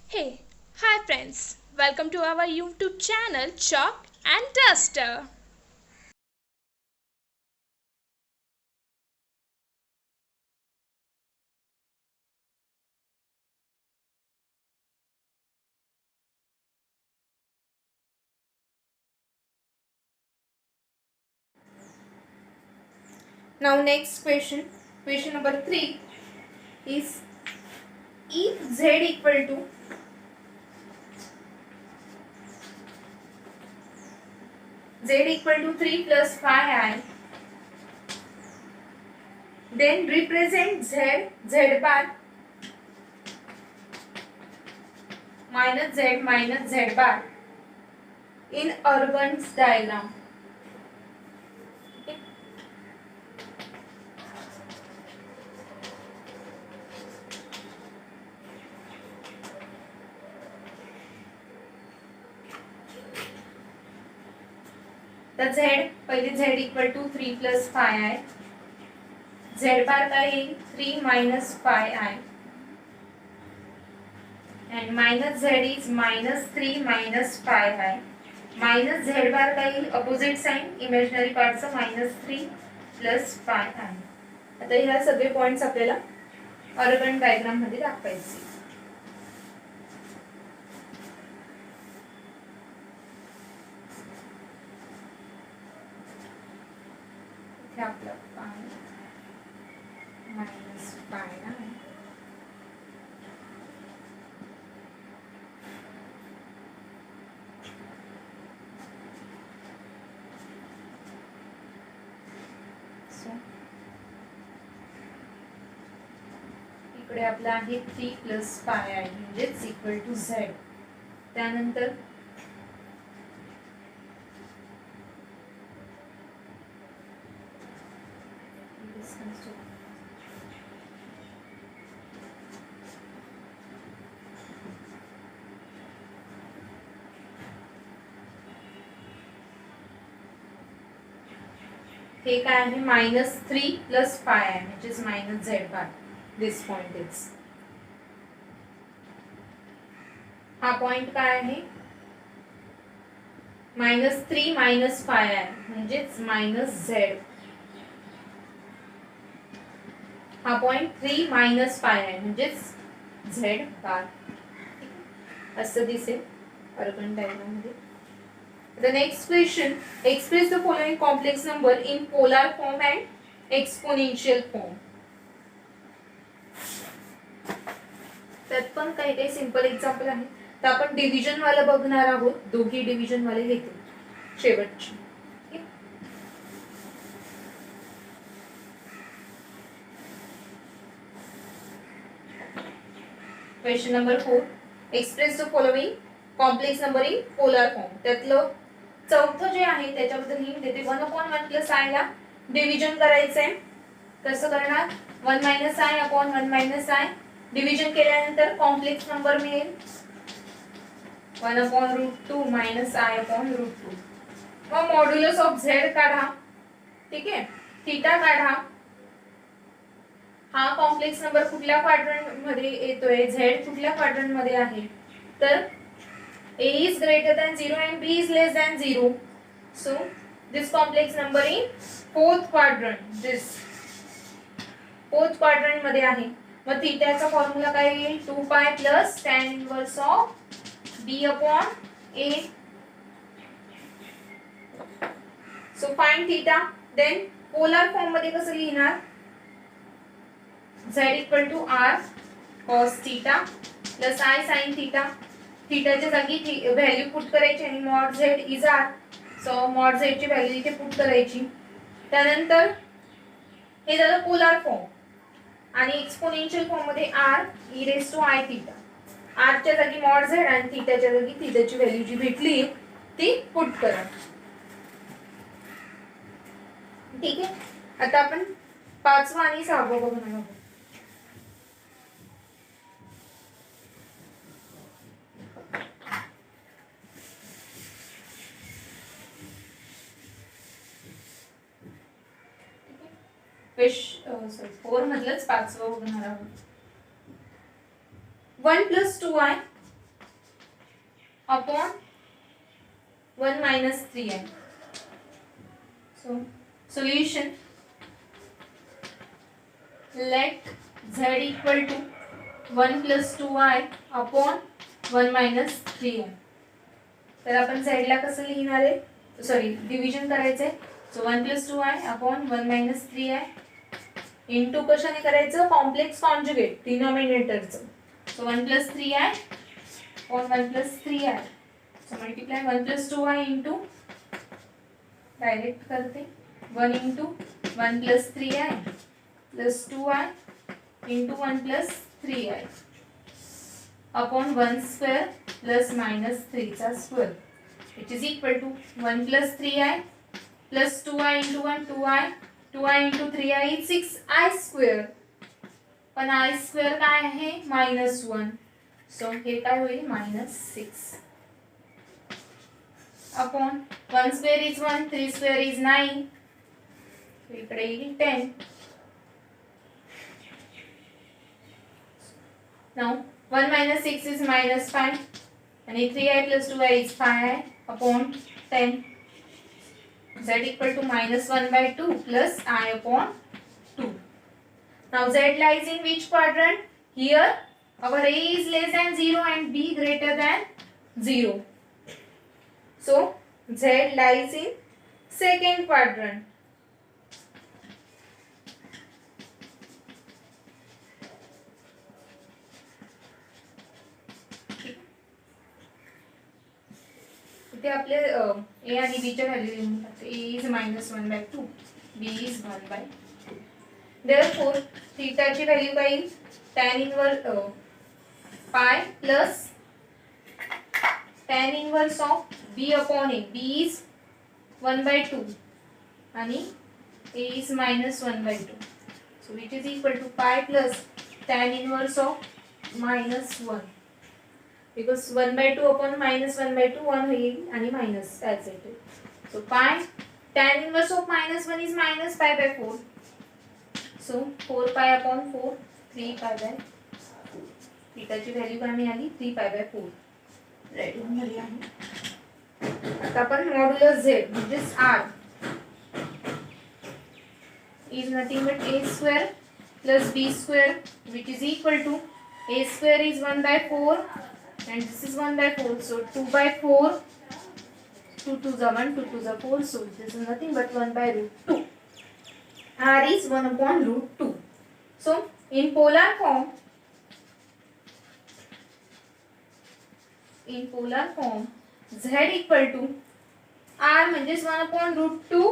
Hey, hi friends, welcome to our YouTube channel Chalk and Duster. Now next question number 3 is if z equal to z equal to 3 plus phi I, then represent z bar minus z bar in Urban's diagram. Okay. तर z पहिले z equal to 3 plus phi I, z bar काय येईल 3 minus phi I and minus z is minus 3 minus phi I. Minus Z bar काय येईल opposite sign imaginary पार्टचं minus 3 plus pi आहे. आता ह्या सगळे पॉइंट्स आपल्याला ऑर्गन डायग्राम मध्ये दाखवायचे. इथे आपलं पाय माइनस पाय आहे. इकडे आपलं आहे 3 प्लस पाय आहे म्हणजेच इक्वल टू झेड. त्यानंतर हे काय आहे माइनस 3 प्लस पाय आहे म्हणजेच minus Z bar. This point is हा पॉइंट काय आहे माइनस 3 माइनस फाय आहे म्हणजेच माइनस झेड. हा पॉइंट 3 माइनस फाय आहे म्हणजेच झेड बार. असं दिसेल अर्बन डायग्राम मध्ये. The next question, express the following complex number in polar form and exponential form. त्यात पण काही काही सिंपल एक्झाम्पल आहे. तर आपण डिव्हिजन वाला बघणार आहोत. दोघी डिव्हिजन वाले घेतो शेवटची. Question number 4, express the following complex number in polar form. त्यातलं चौथं जे आहे त्याच्याबद्दल हिंट देते. 1/1 प्लस आय ला डिव्हिजन करायचंय. कसं करणार 1 minus I upon 1 minus I. Division केल्यानंतर कॉम्प्लेक्स नंबर मिळेल 1/√2 मायनस आय अपॉन √2. मग मॉड्युलस ऑफ झेड काढा. ठीक आहे, थीटा काढा. हा कॉम्प्लेक्स नंबर कुठल्या क्वाड्रंट मध्ये येतोय, झेड कुठल्या क्वाड्रंट मध्ये आहे, तर a is greater than 0 and b is less than 0. So this complex number in fourth quadrant, this fourth quadrant मध्ये आहे. मग थीटाचा फॉर्म्युला काय येईल 2 pi plus tan inverse of b upon a. So find theta. Then polar form मध्ये कसं लिहिणार z equal to r cos theta plus i sin theta. थीटाच्या जागी व्हॅल्यू पुट करायची आणि mod z is r. So mod z ची value इथे put करायची. त्यानंतर हे झालं पोलर फॉर्म. आणि एक्सपोनेन्शियल फॉर्म मध्ये r e raise to i theta. r च्या जागी मॉड z आणि थीटाच्या जागी थीटाची व्हॅल्यू जी भेटली ती पुट करा. ठीक आहे. आता आपण पाचवा आणि सहावा बघणार आहोत. सॉरी 4 मधलंच पाचवं बघणार आहोत. 1 plus 2i upon 1 minus 3i. So solution, let z equal to 1 plus 2i upon 1 minus 3i. तर आपण z ला कसं लिहिणार आहे, सॉरी डिव्हिजन करायचंय. So 1 plus 2i upon 1 minus 3i into कशाने करायचं, कॉम्प्लेक्स कॉन्जुगेट डिनॉमिनेटरचं. So 1 plus 3i upon 1 plus 3i. So multiply 1 plus 2i into, direct करते 1 into 1 plus 3i plus 2i into 1 plus 3i upon 1 square plus minus 3 चा square, which is equal to 1 plus 3i plus 2i into 1 2i into 3i is 6i square. पण i square काय आहे, -1. So हे काय होईल, -6 upon 1 square is 1, 3 square is 9, इकडे येईल 10. Now 1 minus 6 is -5 आणि 3i plus 2i is 5i upon 10. Z equal to -1/2 plus I upon 2. Now Z lies in which quadrant? Here our A is less than 0 and B greater than 0. So Z lies in second quadrant. इथे आपले A आणि B च्या value लिहून टाकते. A is -1/2, B is 1/2. Therefore theta ची value काय येईल, tan inverse pi plus tan inverse of B upon A. B is 1/2 आणि A is -1/2. So which is equal to pi plus tan inverse of -1. Because 1/2 upon -1/2 1 होईल आणि minus as it is. So pi tan inverse of -1 is -pi/4. So 4 pi upon 4, 3 pi/4. Theta ची value काय मिळाली, 3 pi/4. Right झाली आहे. आता आपण modulus z म्हणजे r is nothing but a square plus b square, which is equal to a square is 1/4 and this is 1/4. So 2/4, 2 2s are 1, 2 2s are 4. So this is nothing but 1/√2. R is 1 upon √2. So in polar form, z equal to r म्हणजे 1 upon √2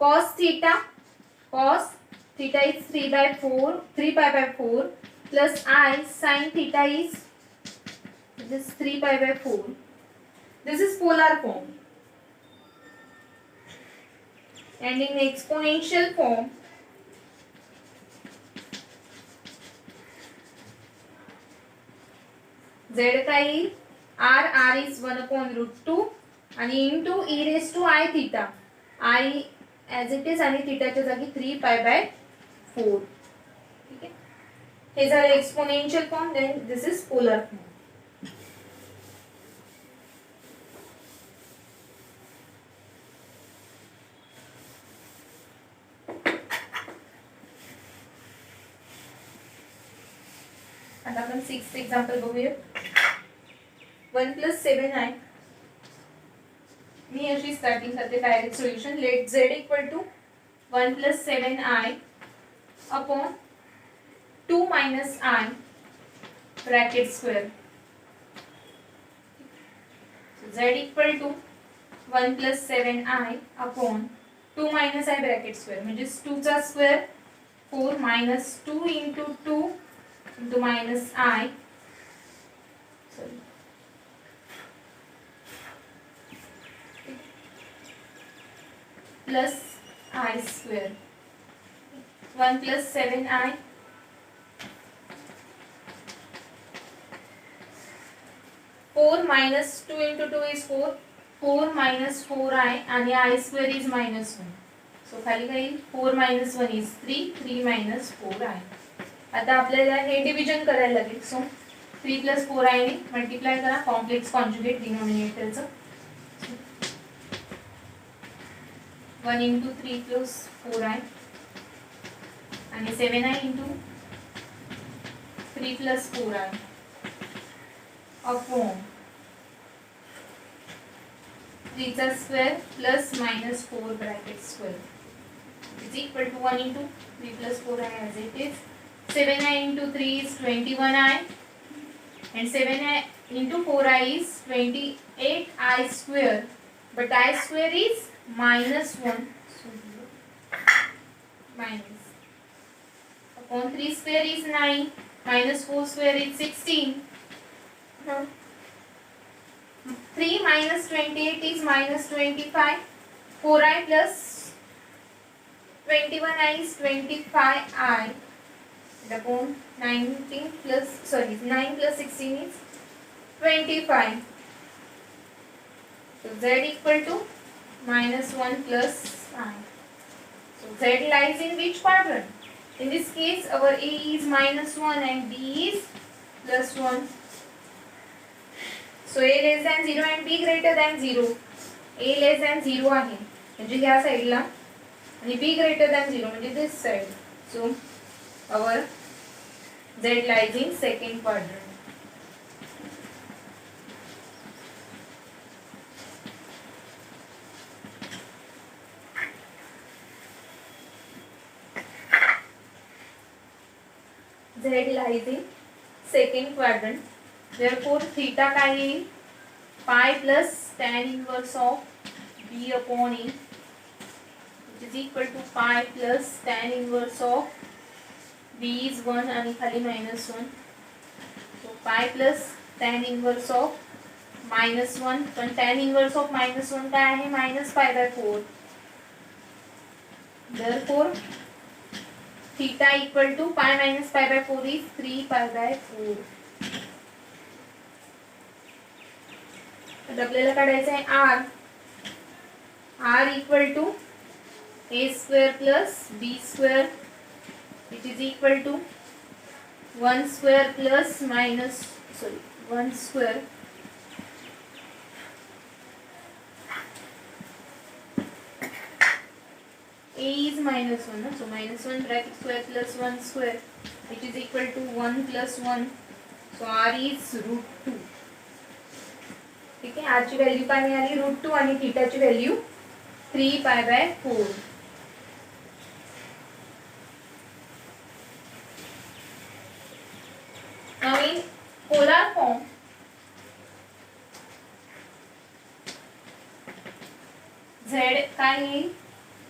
cos theta. Cos theta is 3 pi/4 plus I sin theta is this 3 pi/4. This is polar form. And in exponential form, z काय येईल, r is 1 upon √2 आणि into e raised to I theta. I as it is आणि थीटाच्या जागी 3 pi/4. ठीक आहे, हे झालं exponential form. Then this is polar form. आता आपण 6th एक्झाम्पल बघूया. 1 plus 7i. मी अशी स्टार्टिंग करते direct solution. Let z equal to 1 plus 7i upon 2 minus I bracket square. So z equal to 1 plus 7i upon 2 minus I bracket square म्हणजे 2 चा square 4 minus 2 into 2 into minus I. Sorry. Plus I square. 1 plus 7i. 4 minus 2 into 2 is 4. 4 minus 4i आणि I square is -1. So खाली काय येईल, 4 minus 1 is 3. 3 minus 4i. आता आपल्याला हे division करायला लागेल. सो 3 प्लस 4i ने मल्टिप्लाय करा, कॉम्प्लेक्स कॉन्जुगेट डिनॉमिनेटरचं 1 इंटू 3 प्लस 4i आणि 7i into 3 plus 4i upon 3 चा square plus minus 4 bracket square is equal to 1 into 3 plus 4i as it is. 7i into 3 is 21i and 7i into 4i is 28i square, but I square is minus 1, so minus upon 3 square is 9, minus 4 square is 16. 3 minus 28 is minus 25. 4i plus 21i is 25i upon 19 plus 9 plus 16 is 25. So z equal to minus 1 plus I. So z lies in which quadrant? In this case our A is minus 1 and B is plus 1. So A less than 0 and B greater than 0. A less than 0 आहे म्हणजे ह्या साइडला आणि B greater than 0 म्हणजे this side. So our Z lies in second quadrant. Z lies in second quadrant. Therefore theta काय येईल? Pi plus tan inverse of B upon A, which is equal to pi plus tan inverse of B is 1 आणि खाली minus 1. So pi plus tan inverse of minus 1, पण tan inverse of minus 1 काय आहे? minus pi by 4. Therefore theta equal to pi minus pi by 4 is 3 pi by 4. तर आपल्याला काढायचं आहे r equal to a square plus b square, which is equal to 1 square plus minus 1 square a is minus 1, so minus 1 bracket square plus 1 square, which is equal to 1 plus 1, so r is root 2. ठीक आहे, r ची value काय मिळाली? Route 2 आणि थीटाची value 3 pi by 4. Now in polar form, z काय येईल?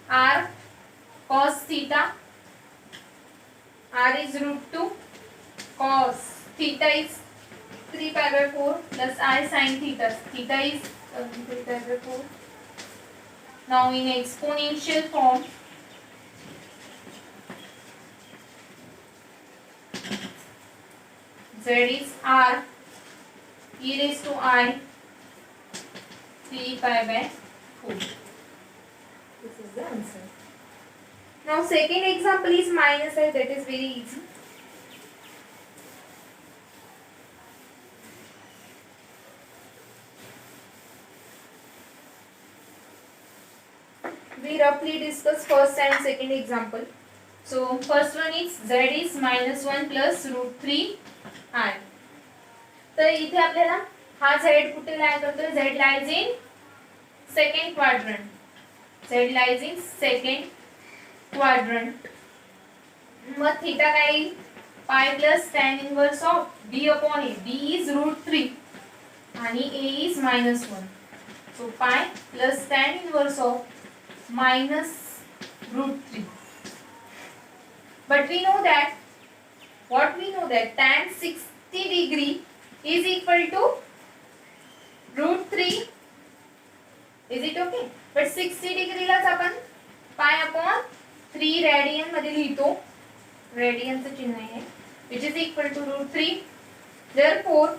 r cos theta, r is root 2, cos theta is 3 pi by 4 plus I sin theta. Theta is 3 pi by 4. Now in exponential form, z is r e raised to I 3 pi by 4. This is the answer. Now second example is minus I, that is very easy. We roughly discuss first and second example. So first one is z is minus 1 plus root 3 I. तर इथे आपल्याला हा z कुठे lie करतोय? z lies in second quadrant. z lies in second quadrant. मग theta काय येईल? pi plus tan inverse of b upon a. b is root 3 आणि a is minus 1. So pi plus tan inverse of minus root 3. But we know that tan 60 degree is equal to root 3. Is it okay? But 60 degree लाच आपण pi upon 3 radian मध्ये लिहितो. Radian चं चिन्ह आहे, which is equal to root 3. Therefore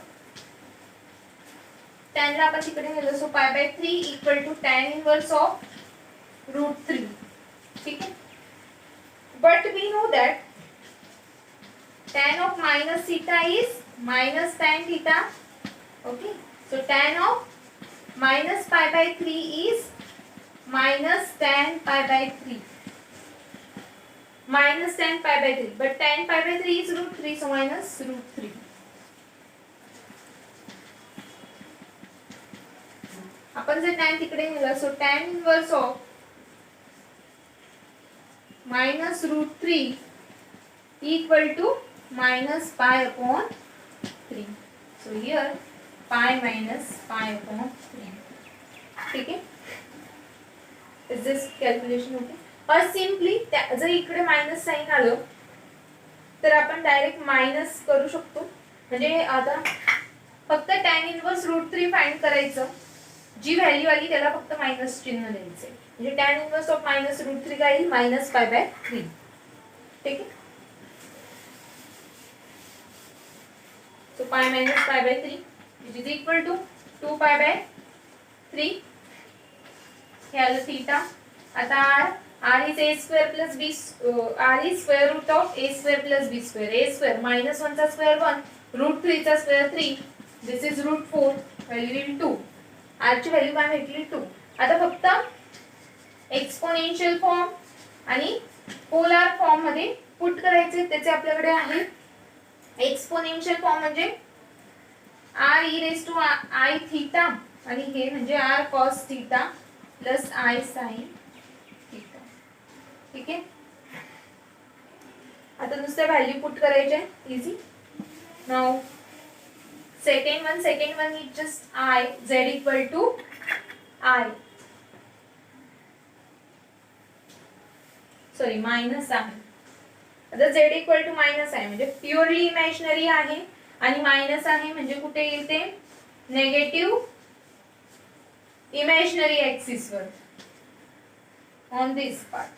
tan ला आपण तिकडे नेलं, so pi by 3 equal to tan inverse of root 3. ठीक है? But we know that tan of minus theta is minus tan theta. Okay, so tan of minus pi by 3 is minus tan pi by 3. Minus tan pi by 3. But tan pi by 3 is root 3, so minus root 3. आपण जर tan तिकडे नेलं, so tan inverse of minus root 3 equal to minus pi upon 3. So here pi minus pi upon 3. ठीक है? Is this calculation okay? और simply जर इकडे minus sign आलं तर आपण डायरेक्ट मायनस करू शकतो. म्हणजे आता फक्त tan इनवर्स रूट 3 फाइंड करायचं. जी व्हॅल्यू आली त्याला फक्त मायनस चिन्ह द्यायचे. म्हणजे tan inverse of minus root 3 काय येईल? Minus pi by 3. ठीक आहे. So pi minus pi by 3 which is equal to 2 pi by 3. हे आलं थीटा. आता r is a square plus b r is square root of a square plus b square. a square minus 1 चा square 1 root 3 चा square 3. this is root 4. Value येईल 2. r ची value काय भेटली 2. आता फक्त एक्सपोनेन्शियल फॉर्म आणि पोलार फॉर्म मध्ये पुट करायचे. त्याचे आपल्याकडे आहे एक्सपोनेन्शियल फॉर्म म्हणजे r e raised to I theta आणि हे म्हणजे r cos theta plus I sin theta. ठीक आहे. आता नुसते व्हॅल्यू पुट करायचे. Easy. Now second one is just I z equal to I. Sorry minus आहे. आता z इक्वल टू मायनस आहे म्हणजे प्युअरली इमॅजिनरी आहे आणि मायनस आहे म्हणजे कुठे येईल ते? Negative imaginary axis were on this part.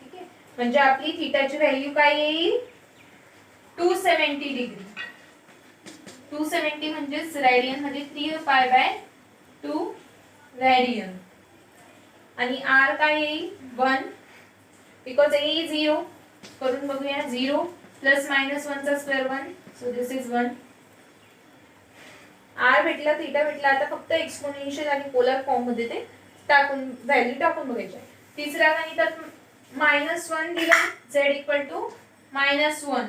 ठीक आहे. म्हणजे आपली थीटाची व्हॅल्यू काय येईल? 270 डिग्री. 270 म्हणजेच रेडियन मध्ये 3 पाय बाय 2 रेडियन. आणि r काय येईल? 1 because a is 0. करून बघूया. 0 प्लस मायनस 1 चा square 1. So this is 1. r भेटला, थीटा भेटला. आता फक्त एक्सपोनेन्शियल आणि पोलर फॉर्म मध्ये ते टाकून व्हॅल्यू टाकून बघायची. तिसऱ्या गणितात -1 दिला. z equal to -1.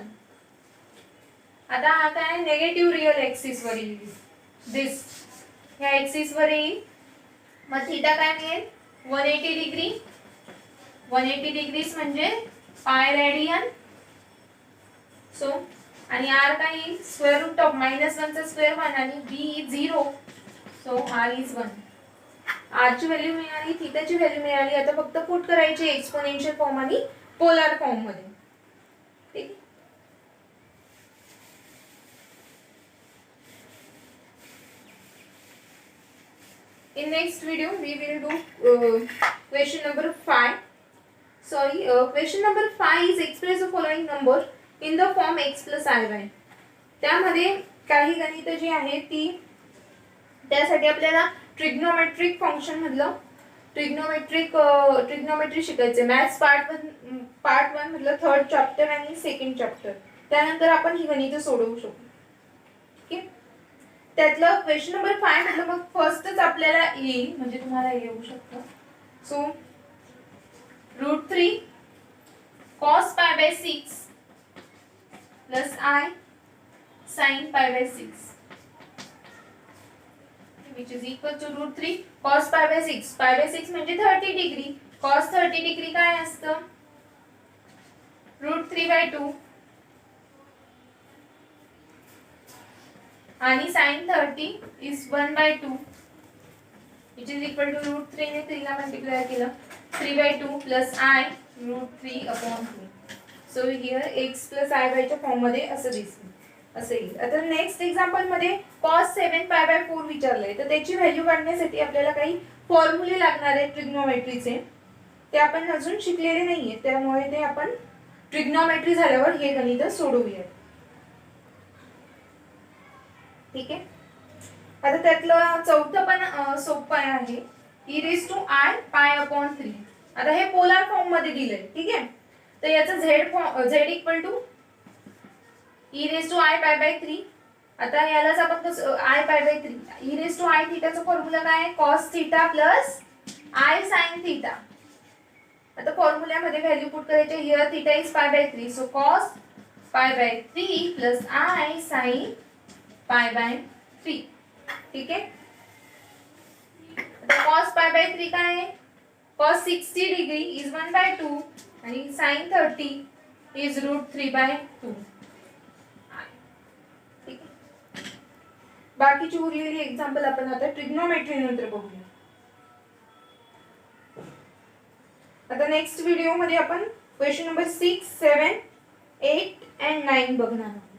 आता हा काय? नेगेटिव्ह रिअल ऍक्सिस वर येईल. दिस ह्या ऍक्सिस वर येईल. मग थीटा काय मिळेल? 180 डिग्री. 180 डिग्रीज म्हणजे पाय रेडियन. सो आणि r काय येईल? स्क्वेअर रूट ऑफ -1 चा स्क्वेअर 1 आणि b is 0. So r is 1. r ची व्हॅल्यू मिळाली, थीटाची व्हॅल्यू मिळाली. आता फक्त पुट करायची एक्सपोनेन्शियल फॉर्म आणि पोलर फॉर्म मध्ये. ठीक. In next video we will do question number 5. Sorry, question number 5 is express the following number in the form x plus iy. त्यामध्ये काही गणित जी आहेत ती त्यासाठी आपल्याला ट्रिग्नोमेट्रिक फंक्शन मधलं ट्रिग्नोमेट्री शिकायचे. मॅथ्स पार्ट 1 मधलं 3rd चॅप्टर आणि 2nd चॅप्टर. त्यानंतर आपण ही गणित सोडवू शकतो. ठीक आहे. त्यातलं क्वेश्चन नंबर 5 म्हटलं मग फर्स्टच आपल्याला येईल म्हणजे तुम्हाला येऊ शकतं. So √3 cos pi by 6 plus I sin pi by 6 which is equal to √3 cos pi by 6. pi by 6 म्हणजे 30 डिग्री. cos 30 डिग्री काय असतं? √3/2 आणि sin 30 is 1/2 which is equal to √3 ने 3 ला मल्टिप्लाय केलं 3/2 plus I √3/2. So here x plus iy च्या form मध्ये असं दिसेल. असं येईल. आता नेक्स्ट एक्झाम्पल मध्ये cos 7 pi/4 विचारलंय तर त्याची व्हॅल्यू काढण्यासाठी आपल्याला काही फॉर्म्युले लागणार आहेत ट्रिग्नोमेट्रीचे. ते आपण अजून शिकलेले नाहीये त्यामुळे ते आपण ट्रिग्नोमेट्री झाल्यावर हे गणित सोडवूया. ठीक आहे. आता त्यातलं चौथं पण सोपं आहे. e raised to I pi/3. आता हे पोलर फॉर्म मध्ये दिलंय. ठीक आहे. तर याचं z equal to e raised to I pi/3 आता यालाच आपण कसं i pi by 3 e raise to i थीटाचा फॉर्म्युला काय आहे cos theta plus i sine theta. आता फॉर्म्युल्यामध्ये व्हॅल्यू पुट करायचे here theta is pi by 3 so cos pi by 3 plus i sine pi by 3. ठीक आहे. आता cos पाय बाय 3 काय आहे cos 60 डिग्री इज 1/2 आणि sin 30 इज √3/2. ठीक आहे. बाकीची उरलेली एक्झाम्पल आपण आता ट्रिग्नोमेट्री नंतर बघूया. आता नेक्स्ट व्हिडिओ मध्ये आपण क्वेश्चन नंबर 6, 7, 8 and 9 बघणार आहोत.